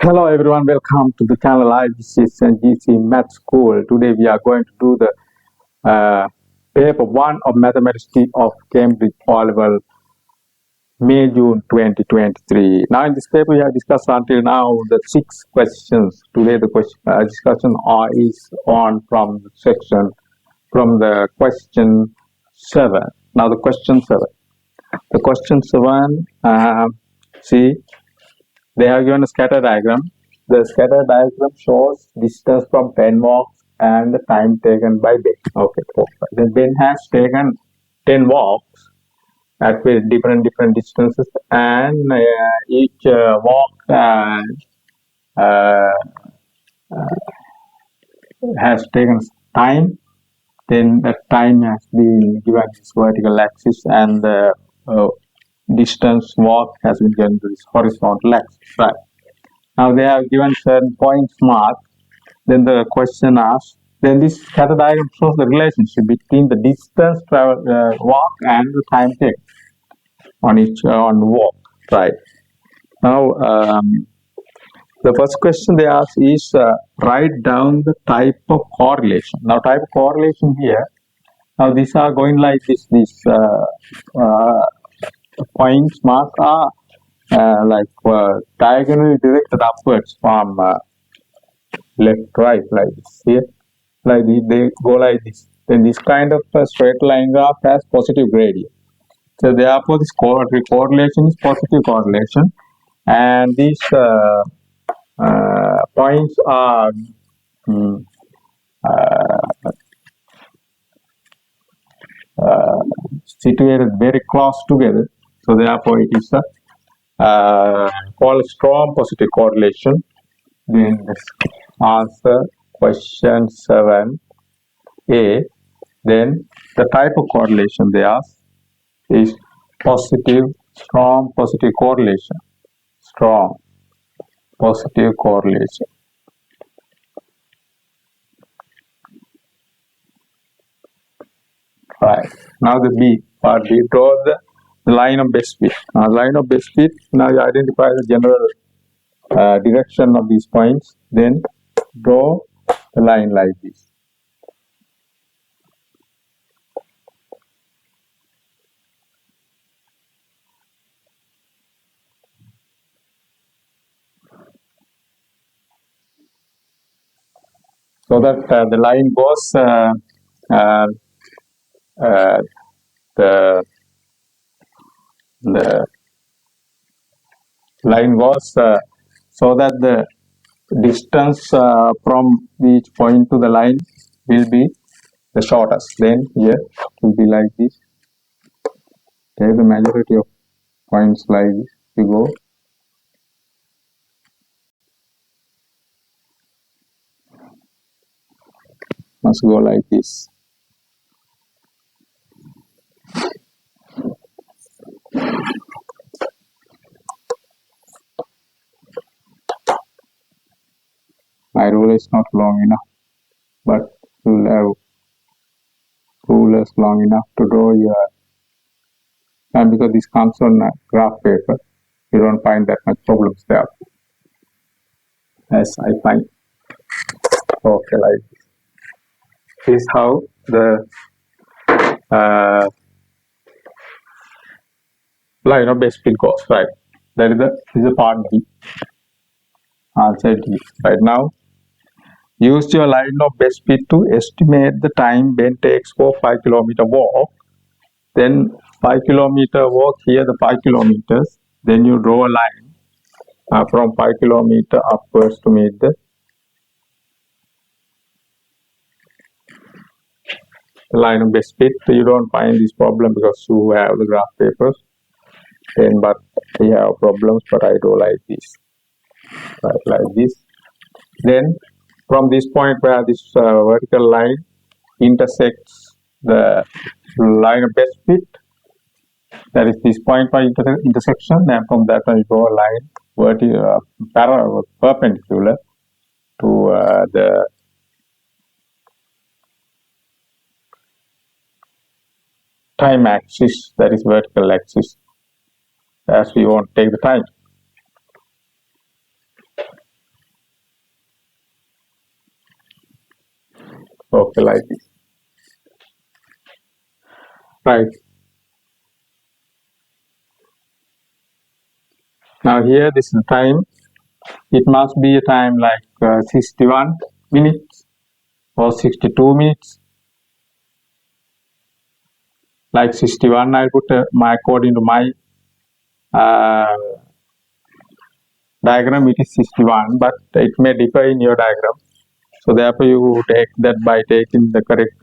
Hello everyone, welcome to the channel IGCSE&GCE MATHS School. Today we are going to do the paper 1 of Mathematics of Cambridge O-Level May-June 2023. Now in this paper we have discussed until now the 6 questions. Today the discussion is on from the question 7. Now the question 7. The question 7, see, they have given a scatter diagram. The scatter diagram shows distance from Ben walks and the time taken by Ben. Okay, then Ben has taken 10 walks at different distances, and each walk has taken time. Then the time has been given this vertical axis, and the distance walk has been given to this horizontal axis. Right. Now they have given certain points marked. Then the question asks, then this scatter diagram shows the relationship between the distance traveled walk and the time taken on each walk. Right. Now the first question they ask is write down the type of correlation. Now type of correlation here. Now these are going like this. These points marked are diagonally directed upwards from left right, like this. Here, like this, they go like this. Then this kind of straight line graph has positive gradient. So therefore this correlation is positive correlation, and these points are situated very close together. So therefore it is called strong positive correlation. Then answer question 7A. Then the type of correlation they ask is strong positive correlation. Strong positive correlation. Right. Now the B part B, draw the line of best fit. Now line of best fit, now you identify the general direction of these points, then draw the line like this. So that the line goes the line goes so that the distance from each point to the line will be the shortest. Then here it will be like this. Take the majority of points like this. We go. Must go like this. My ruler is not long enough, but you will have rulers long enough to draw your, and because this comes on a graph paper, you don't find that much problems there, as I find. Okay, like this. This is how the line of best fit goes, right? That is the part B. Answer D. Right now, use your line of best fit to estimate the time Ben takes for 5 kilometer walk. Then 5 kilometer walk, here the 5 kilometers. Then you draw a line from 5 kilometer upwards to meet the line of best fit. So you don't find this problem because you have the graph papers. Then, but we have problems, but I do like this, right, like this. Then from this point where this vertical line intersects the line of best fit, that is this point by intersection, and from that I draw a line parallel, perpendicular to the time axis, that is vertical axis, as we want to take the time. Okay, like this. Right. Now here this is the time. It must be a time like 61 minutes or 62 minutes. Like 61, I put my according to my diagram. It is 61, but it may differ in your diagram. So therefore, you take that by taking the correct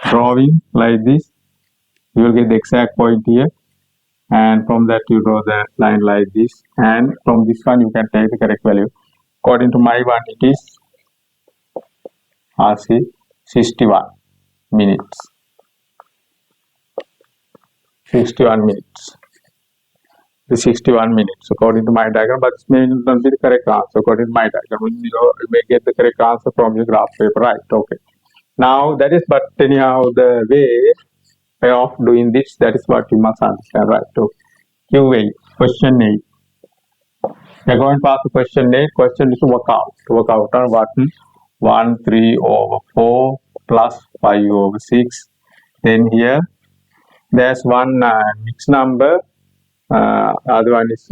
drawing like this. You will get the exact point here, and from that you draw the line like this, and from this one you can take the correct value. According to my one, it is RC 61 minutes. 61 minutes. The 61 minutes according to my diagram, but it may not be the correct answer according to my diagram. You may get the correct answer from your graph paper, right? Okay. Now that is, but anyhow, the way of doing this, that is what you must understand, right? So Q8, question 8. We are going past the question 8. Question is to work out on what 1 3 over 4 plus 5 over 6. Then here there's one mixed number. Other one is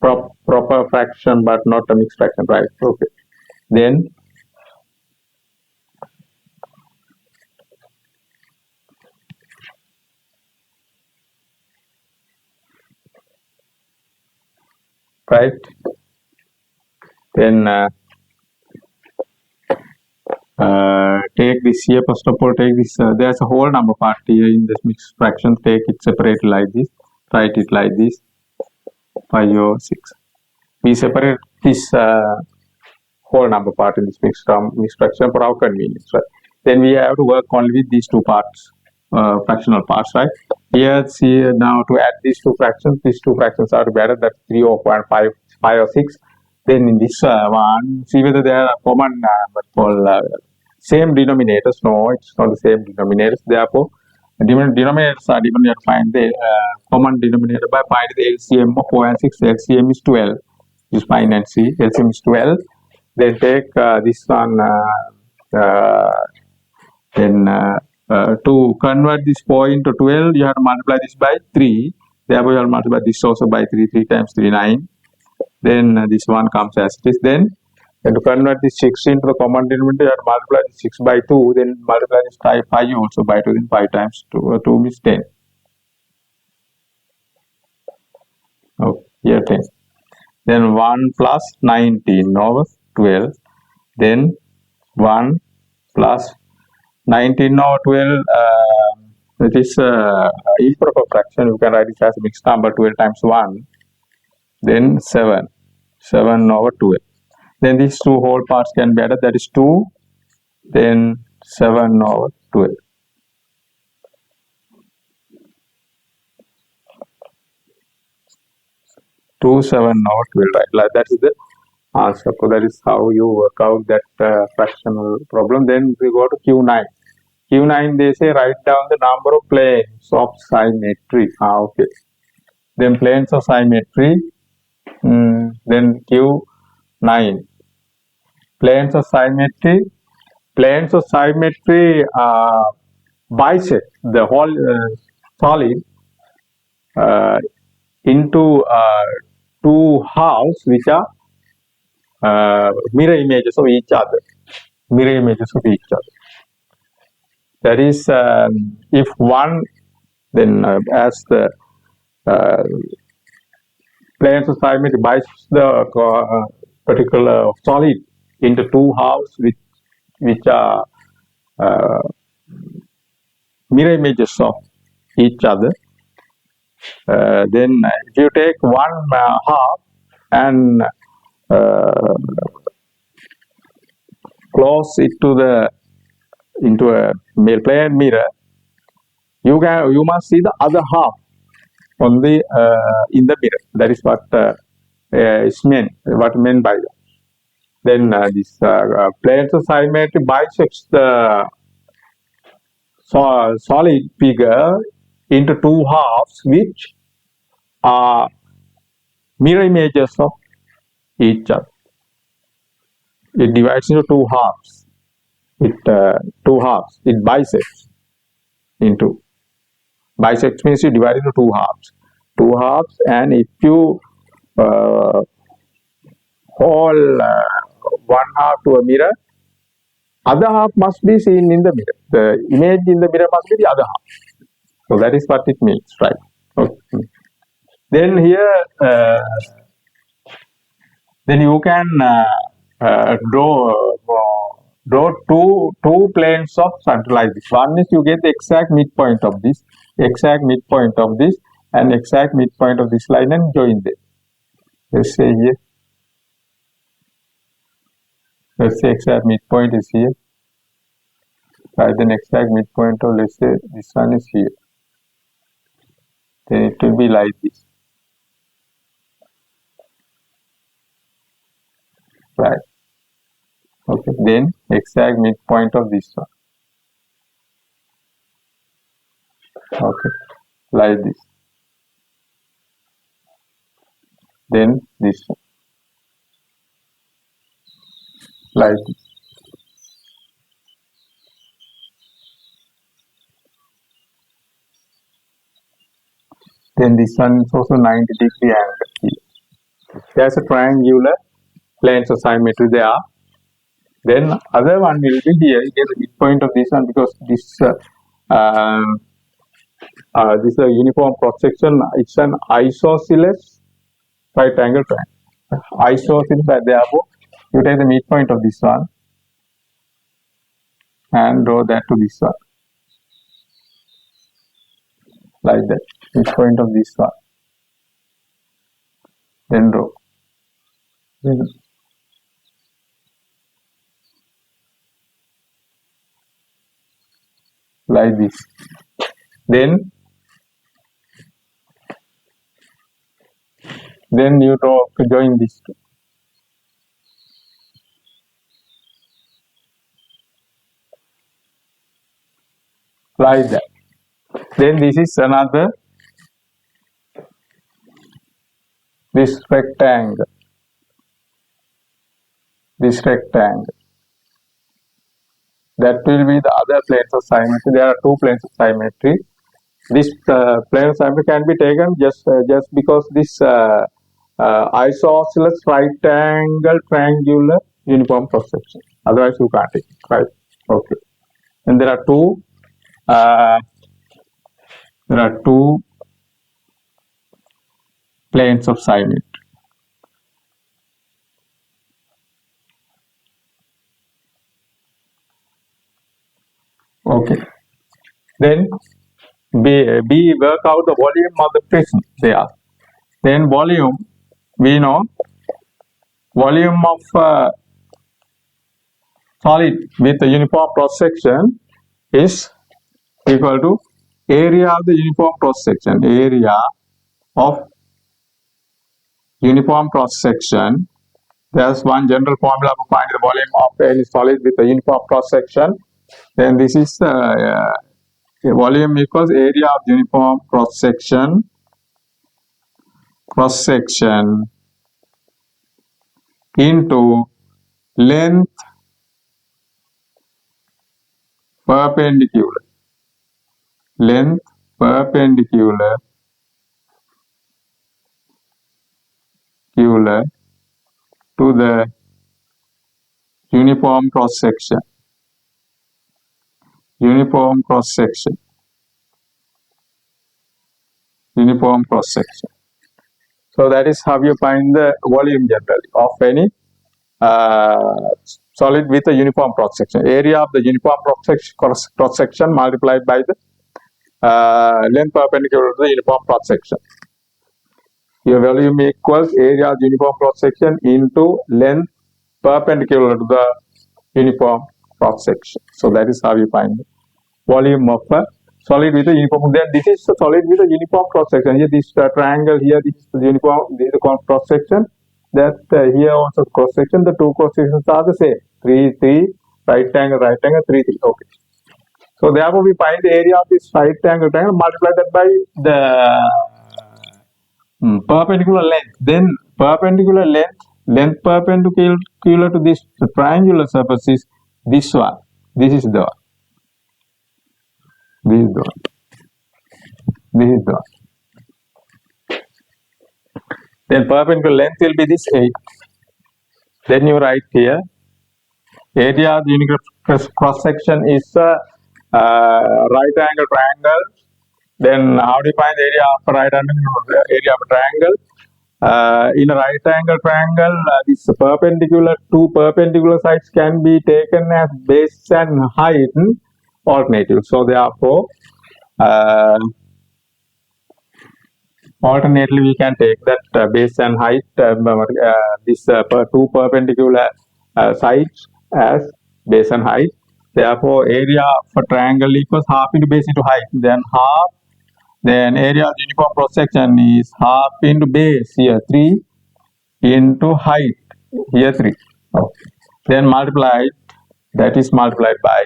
proper fraction, but not a mixed fraction, right? Okay. Then right. Then take this here. First of all, take this. There's a whole number part here in this mixed fraction. Take it separately like this. Write it like this. 5 over 6. We separate this whole number part in this mixed fraction for our convenience, right? Then we have to work only with these two parts, fractional parts, right? Here, see now to add these two fractions are better. That's 3 or 5 or 6. Then in this one, see whether they are common same denominators. No, it's not the same denominators. Therefore, denominators are different. You have to find the common denominator by finding the LCM of 4 and 6. LCM is 12. Just find and see. LCM is 12. Then take this one. Then to convert this 4 into 12, you have to multiply this by 3. Therefore, you have to multiply this also by 3. 3 times 3, 9. Then this one comes as it is. Then to convert this 6 into the common denominator, you have to multiply this 6 by 2. Then multiply this 5 also by 2. Then 5 times 2. 2 means 10. Okay, here 10. Then 1 plus 19 over 12. Then 1 plus 19 over 12. It is improper fraction. You can write it as a mixed number. 12 times 1. Then 7. 7 over 12. Then these two whole parts can be added. That is 2. Then 7 over 12. 2, 7 over 12, right? Like that is the answer. So that is how you work out that fractional problem. Then we go to Q9. Q9, they say write down the number of planes of symmetry. Okay. Then planes of symmetry. Then Q9. Planes of symmetry. Planes of symmetry bisect the whole solid into two halves which are mirror images of each other. Mirror images of each other. That is, if one, then as the planes of symmetry bisects the particular solid into two halves which are mirror images of each other. Then if you take one half and close it to into a plane mirror, you must see the other half on the in the mirror. That is what is meant. What meant by that. Then this planes of symmetry bisects the solid figure into two halves which are mirror images of each other. It divides into two halves. It bisects into. Bisects means you divide into two halves. And if you hold one half to a mirror, other half must be seen in the mirror. The image in the mirror must be the other half. So that is what it means, right? Okay. Then here, then you can draw two planes of something like this. One is you get the exact midpoint of this, and exact midpoint of this line, and join them. Let's say here. Let's say exact midpoint is here. Right, then exact midpoint of, let's say this one is here. Then it will be like this. Right. Okay. Then exact midpoint of this one. Okay. Like this. Then this one. Like this. Then this one is also 90-degree angle here. There's a triangular planes of symmetry there. Then other one will be here. You get the midpoint of this one because this is a uniform cross section. It's an isosceles right angle triangle. Isosceles, therefore you take the midpoint of this one and draw that to this one. Like that. Midpoint of this one. Then draw. Then like this. Then you draw to join these two. Like that. Then this is another, this rectangle. That will be the other planes of symmetry. There are two planes of symmetry. This plane of symmetry can be taken just because this isosceles right angle triangular uniform cross section. Otherwise, you can't take it. Right? Okay. And there are two planes of symmetry. Okay. Then B work out the volume of the prism there. Then volume, we know volume of solid with a uniform cross section is equal to area of the uniform cross section. Area of uniform cross section. There's one general formula for finding the volume of any solid with a uniform cross section. Then this is volume equals area of uniform cross section into length perpendicular to the uniform cross section. So that is how you find the volume generally of any solid with a uniform cross section. Area of the uniform cross section multiplied by the length perpendicular to the uniform cross section. Your volume equals area of the uniform cross section into length perpendicular to the uniform cross section. So that is how you find the volume of a solid with a uniform. Then this is a solid with a uniform cross section. Here this triangle here, this is the uniform, this is the cross section. That here also cross section. The two cross sections are the same. 3, right angle, 3. Okay. So therefore we find the area of this right angle triangle, multiply that by the perpendicular length. Then perpendicular length perpendicular to this triangular surface is this one. This is the one. This is the one. This is the one. Then perpendicular length will be this 8. Then you write here, area of the unit cross section is a right angle triangle. Then how do you find the area of a right angle area of a triangle? In a right angle triangle, these two perpendicular sides can be taken as base and height alternative. So therefore, alternately we can take that base and height, these two perpendicular sides as base and height. Therefore, area of a triangle equals half into base into height. Then area of the uniform cross section is half into base here 3 into height here 3. Okay. Then multiplied, that is multiplied by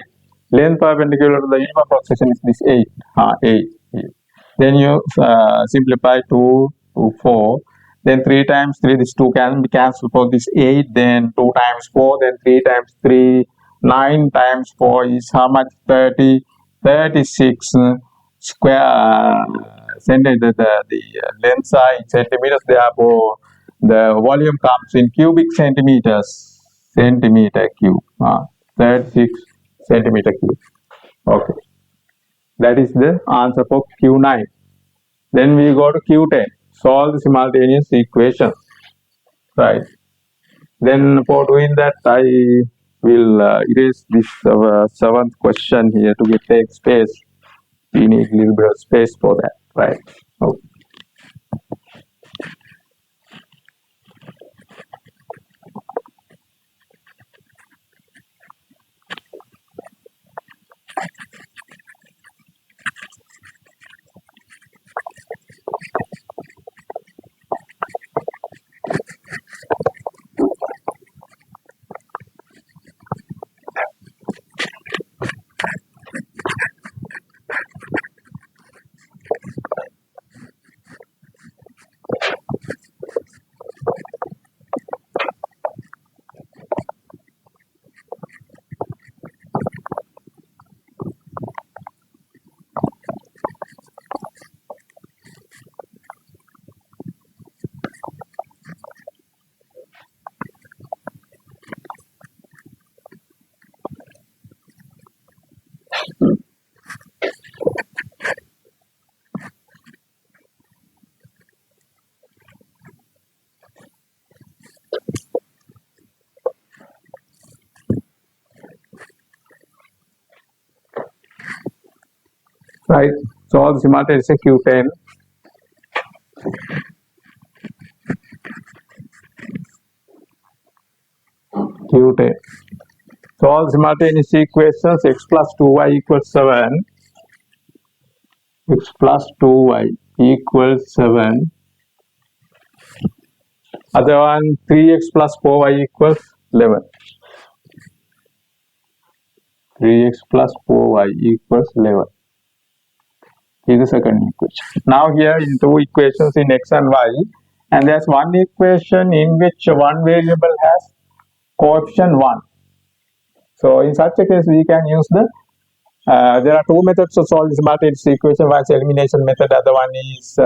length perpendicular to the uniform cross section is this 8. 8 here. Then you simplify 2 to 4. Then 3 times 3, this 2 can be cancelled for this 8. Then 2 times 4, then 3 times 3. 9 times 4 is how much? 30. 36 square centimeter. The length side centimeters. Therefore, the volume comes in cubic centimeters. Centimeter cube. 36 centimeter cube. Okay. That is the answer for Q9. Then we go to Q10. Solve the simultaneous equation. Right. Then for doing that, I will erase this 7th question here to take space. We need a little bit of space for that. Right. Okay. Right. So the simultaneous Q10. Q10. Solve simultaneous equations. X plus 2y equals 7. X plus 2y equals 7. Other one, 3x plus 4y equals 11. 3x plus 4y equals 11. Is the second equation. Now here in two equations in x and y, and there's one equation in which one variable has coefficient 1. So in such a case we can use the there are two methods to solve this simultaneous equation. One is elimination method, other one is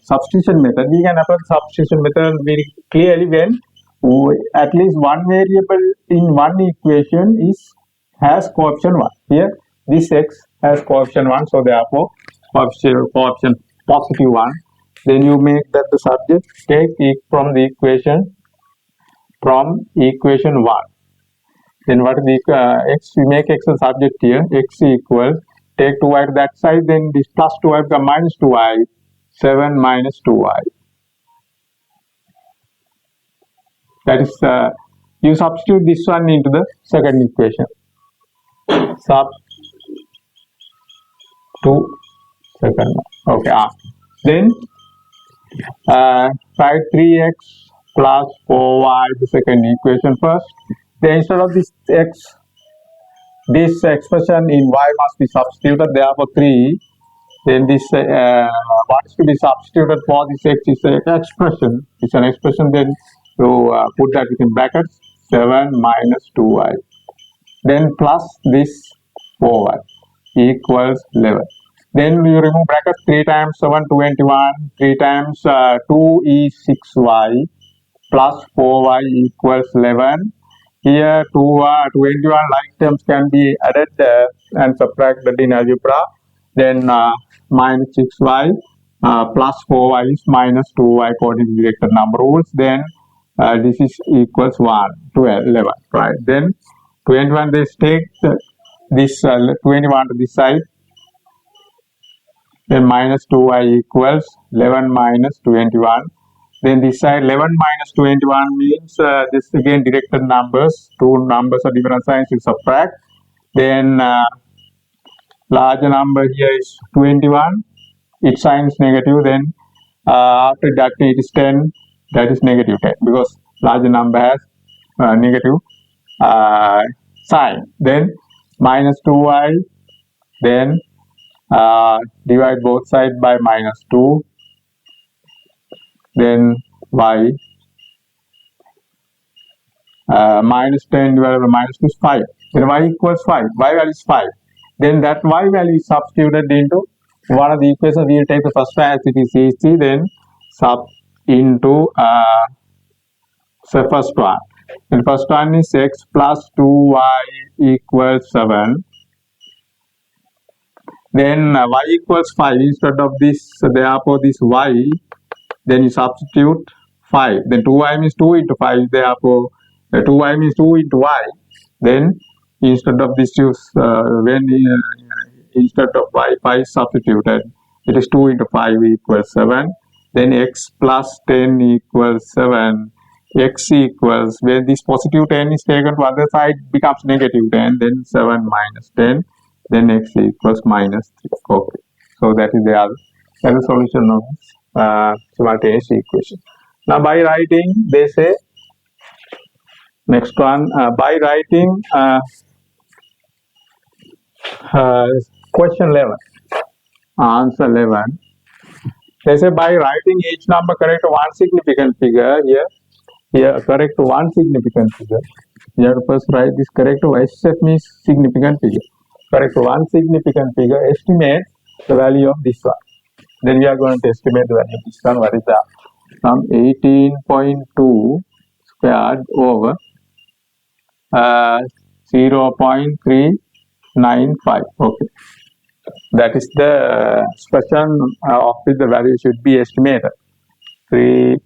substitution method. We can apply the substitution method very clearly when at least one variable in one equation has coefficient 1. Here this x has coefficient 1, so therefore coefficient positive 1. Then you make that the subject, take from the equation 1. Then what is the x? We make x a subject here. X equals, take 2y to that side, then this plus 2y becomes minus 2y. 7 minus 2y. That is, you substitute this one into the second equation. Sub to second one. Okay. Then write 3x plus 4y, the second equation first. Then instead of this x, this expression in y must be substituted. Therefore 3 Then this what is to be substituted for this x is an expression. It's an expression. Then you put that within brackets. 7 minus 2y. Then plus this 4y equals 11. Then you remove brackets. 3 times 7 21. 3 times 2 is 6y plus 4y equals 11. Here 21 like terms can be added and subtracted in algebra. Then minus 6y plus 4y is minus 2y according to directed number rules. Then this is equals 1 to 11, right? Then 21, they take this 21 to this side. Then minus 2y equals 11 minus 21. Then this side 11 minus 21 means this again directed numbers. Two numbers of different signs you subtract. Then larger number here is 21. Its sign is negative. Then after deducting it is 10. That is negative 10 because larger number has negative sign. Then minus 2y. Then divide both sides by minus 2. Then y minus 10 divided by minus 2 is 5. Then y equals 5. Y value is 5. Then that y value is substituted into one of the equations. We will take the first one as it is easy. Then sub into the first one. The first one is x plus 2y equals 7. Then y equals 5. Instead of this, therefore this y, then you substitute 5. Then 2y means 2 into 5. Therefore 2y means 2 into y. Then instead of this, use instead of y, 5 is substituted. It is 2 into 5 equals 7. Then x plus 10 equals 7. X equals, when this positive 10 is taken to other side, becomes negative 10. Then 7 minus 10. Then x equals minus 3. Okay. So that is the other solution of simultaneous equation. Now by writing, they say, next one, by writing question 11, answer 11. They say by writing each number correct one significant figure. Here correct one significant figure. You have to first write this correct. SF means significant figure. Correct one significant figure. Estimate the value of this one. Then we are going to estimate the value of this one. What is that? From 18.2 squared over 0.395. Okay. That is the expression of which the value should be estimated. 0.395.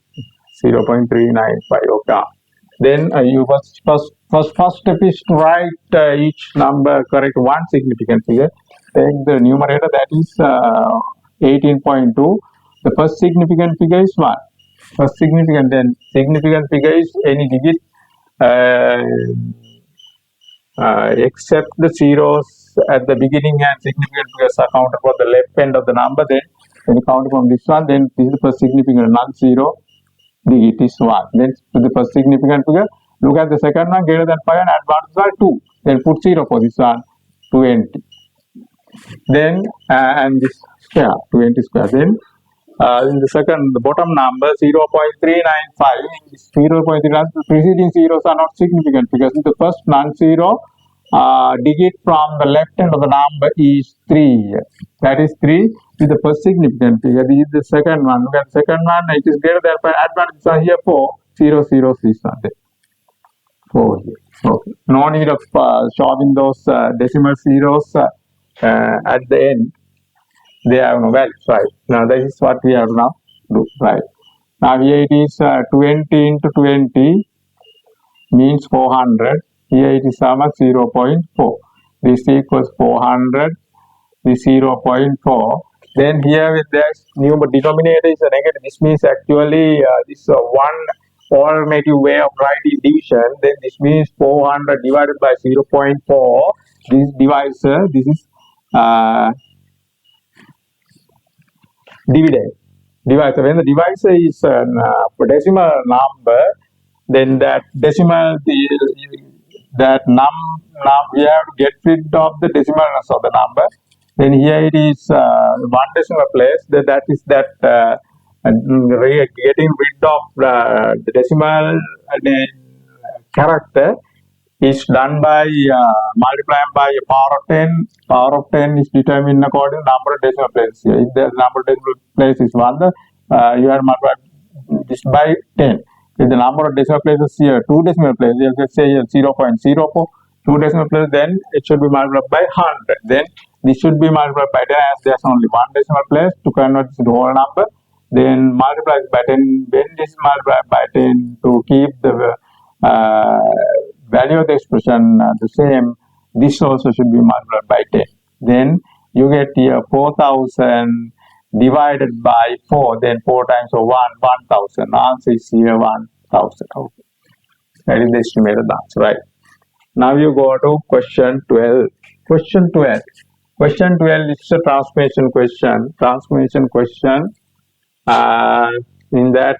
Okay. Then you first step is to write each number correct one significant figure. Take the numerator, that is 18.2. The first significant figure is 1. First significant, then significant figure is any digit except the zeros at the beginning, and significant figures are counted for the left end of the number. Then when you count from this one, then this is the first significant, non-zero digit is 1. Then to the first significant figure, look at the second one, greater than 5 and add 1 to 2. Then put 0 for this one, 20. Then and this square, 20 square. Then in the second, the bottom number 0.395. 0.395, the preceding zeros are not significant because the first non-zero digit from the left end of the number is 3. That is 3 is the first significant figure. This is the second one. Look at the second one, it is greater than 5. Advantages are here 4. 0, 0, 6 are there. 4 here. Okay. No need of showing those decimal zeros at the end. They have no values, right? Now this is what we have now do, right? Now here it is 20 into 20 means 400. Here it is how much? 0.4. This equals 400. This 0.4. Then here with this denominator is a negative. This means actually this one alternative way of writing division. Then this means 400 divided by 0.4. This divisor. This is dividend. Divisor. When the divisor is a decimal number, then that decimal, we have to get rid of the decimalness of the number. Then here it is one decimal place. That is that getting rid of the decimal character is done by multiplying by a power of 10. Power of 10 is determined according to number of decimal places. Here. If the number of decimal places is 1, you are multiplying this by 10. If the number of decimal places here, 2 decimal places, you can say here 0.04, 2 decimal places, then it should be multiplied by 100. Then this should be multiplied by 10 as there's only 1 decimal place to convert this to whole number. Then multiply by 10, when this is multiplied by 10 to keep the value of the expression the same, this also should be multiplied by 10. Then you get here 4000 divided by 4, then 4 times 1, 1000. Answer is here 1000. Okay. That is the estimated answer, right? Now you go to question 12. Question 12. Question 12 is a transformation question. Transformation question. In that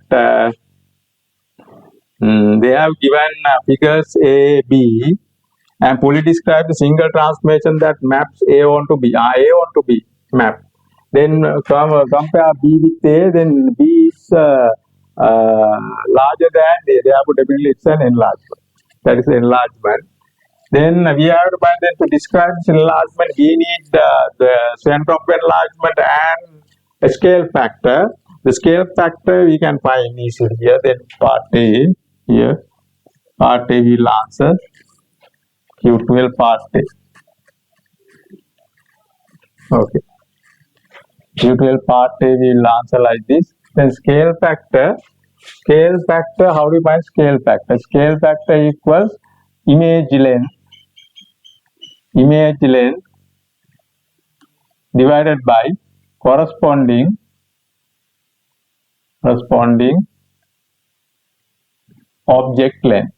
they have given figures A, B, and fully describe the single transformation that maps A onto B. A onto B map. Then compare B with A. Then B is larger than A. Therefore, definitely it's an enlargement. That is enlargement. Then we have to find that to describe this enlargement, we need the center of enlargement and a scale factor. The scale factor we can find easily here. Then part A here. Part A will answer Q12 part A. Okay. Q12 part A will answer like this. Then scale factor. Scale factor, how do you find scale factor? Scale factor equals image length divided by corresponding object length.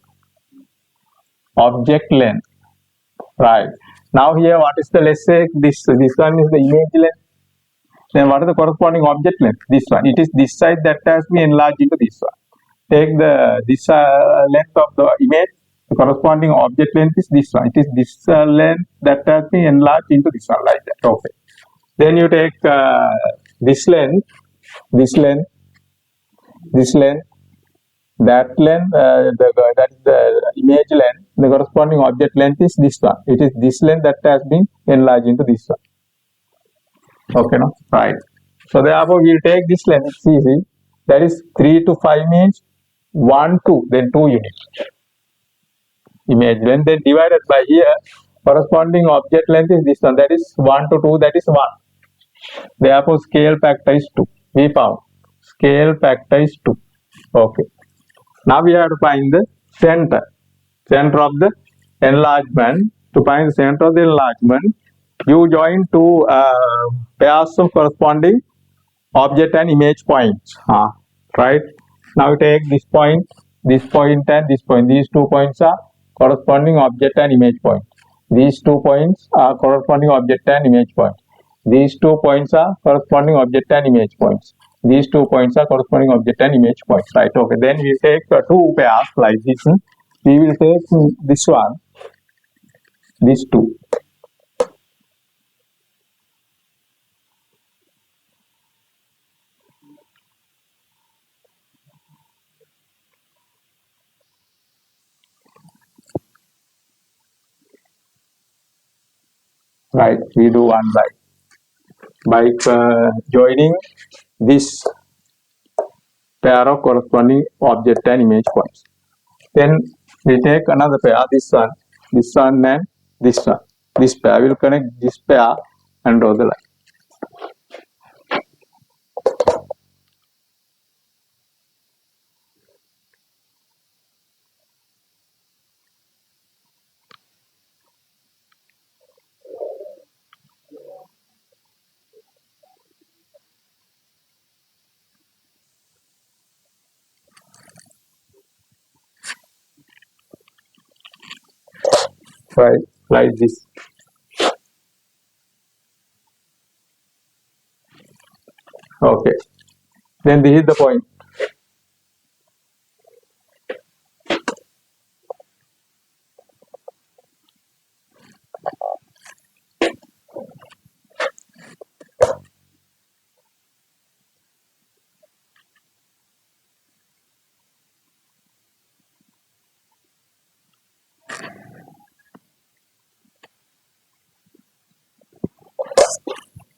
Right. Now here what is the, let's say this one is the image length. Then what is the corresponding object length? This one. It is this side that has been enlarged into this one. Take this length of the image. The corresponding object length is this one. It is this length that has been enlarged into this one, like that. Okay. Then you take this length, that length, that is the image length. The corresponding object length is this one. It is this length that has been enlarged into this one. Okay, no? Right. So therefore, we will take this length, it's easy. That is 3 to 5 means 1, 2, then 2 units. Image length, then divided by here, corresponding object length is this one. That is 1 to 2, that is 1. Therefore, scale factor is 2. We found scale factor is 2. Okay. Now we have to find the center of the enlargement. To find the center of the enlargement, you join two pairs of corresponding object and image points. Right. Now you take this point and this point. These 2 points are corresponding object and image points. These 2 points are corresponding object and image points. These 2 points are corresponding object and image points. These 2 points are corresponding object and image points. Right. Okay. Then we take 2 pairs like this. We will take this one, these 2. Right, we do one by joining this pair of corresponding object and image points. Then we take another pair, this one and this one. This pair will connect this pair and draw the line. Right, like this. Okay. Then this is the point.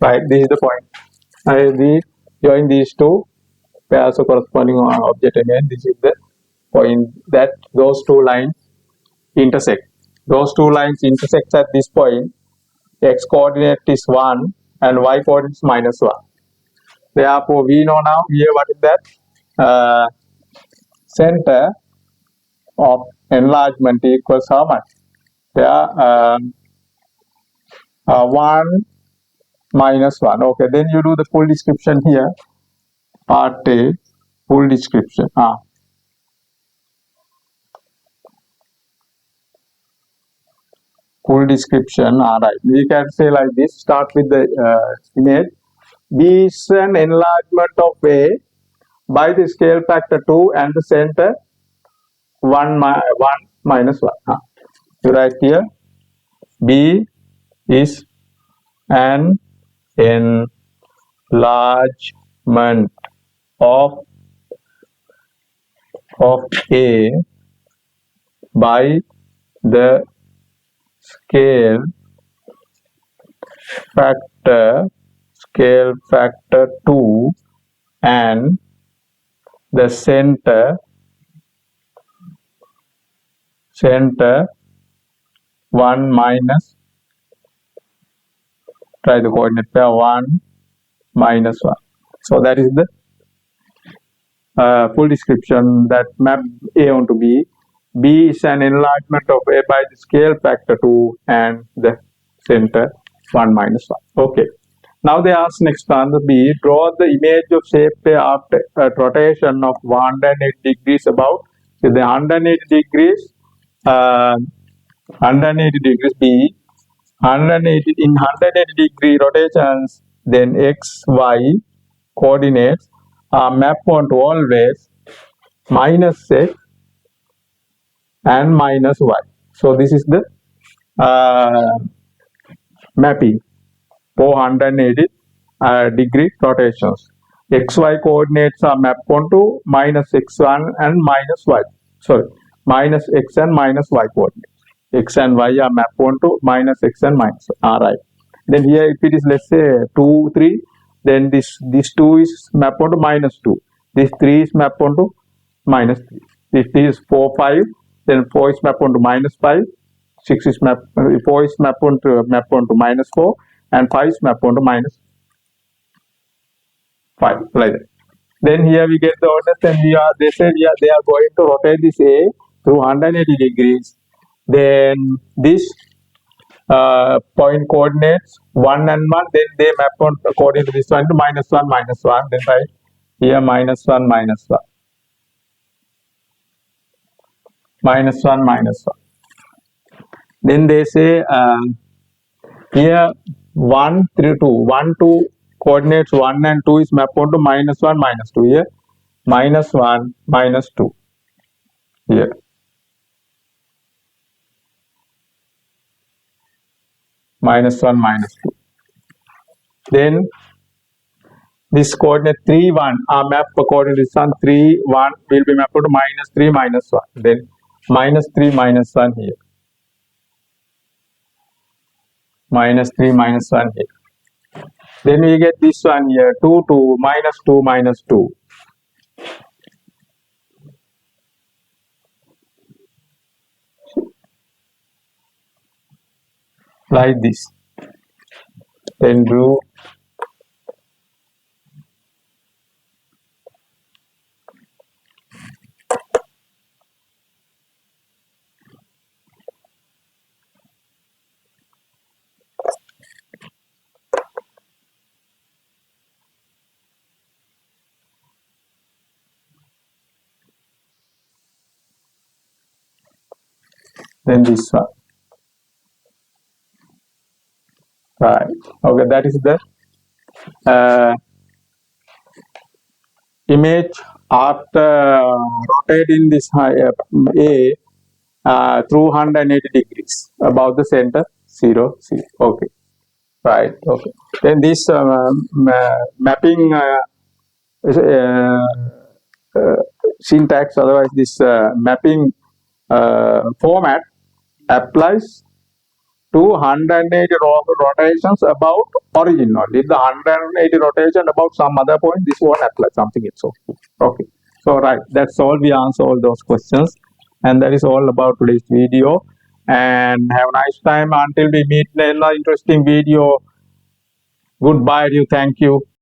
Right, this is the point. We join these two pairs of corresponding object again. This is the point that those two lines intersect. Those two lines intersect at this point. X coordinate is 1 and y coordinate is -1. Therefore, we know now here what is that? Center of enlargement equals how much? There 1 -1. Okay, then you do the full description here. Part A, full description. Full description. Alright, we can say like this. Start with the image. B is an enlargement of A by the scale factor 2 and the center 1 minus 1. You write here B is an enlargement of A by the scale factor 2 and the center 1 minus, try the coordinate pair 1 minus 1. So that is the full description that map A onto B. B is an enlargement of A by the scale factor 2 and the center 1 minus 1. Okay. Now they ask next answer B. Draw the image of shape A after a rotation of 180 degrees about. So the 180 degrees, 180 degrees B, 180 in 180 degree rotations, then X, Y coordinates are mapped onto always minus X and minus Y. So this is the mapping for 180 degree rotations. XY coordinates are mapped onto minus x1 and minus y. Sorry, minus x and minus y coordinates. X and y are mapped onto minus x and minus y. Alright. Then here if it is let's say 2, 3, then this 2 is mapped onto minus 2. This 3 is mapped onto minus 3. If this is 4, 5, then 4 is mapped onto minus 5. 6 is mapped, 4 is mapped onto minus 4, and 5 is mapped onto minus 5, like that. Then here we get the orders, and they say they are going to rotate this A through 180 degrees. Then this point coordinates 1 and 1, then they map on according to this one to -1, -1. Then right here -1, -1, -1, -1. Then they say here 1 through 2, 1, 2 coordinates 1 and 2 is mapped onto -1, -2. Here -1, -2. Here -1, -2. Then this coordinate 3, 1 are mapped according to this one. 3, 1 will be mapped to -3, -1. Then -3, -1 here. -3, -1 here. Then we get this one here 2, 2, -2, -2. Like this. Then do then this one. Right. Okay, that is the image after rotating this A through 180 degrees about the center 0, 0. Okay. Right. Okay. Then this mapping syntax, otherwise this mapping format applies 280 rotations about origin only. If the 180 rotation about some other point, this won't apply. Something it's okay. Okay. So right, that's all. We answer all those questions, and that is all about today's video. And have a nice time until we meet in another interesting video. Goodbye, you. Thank you.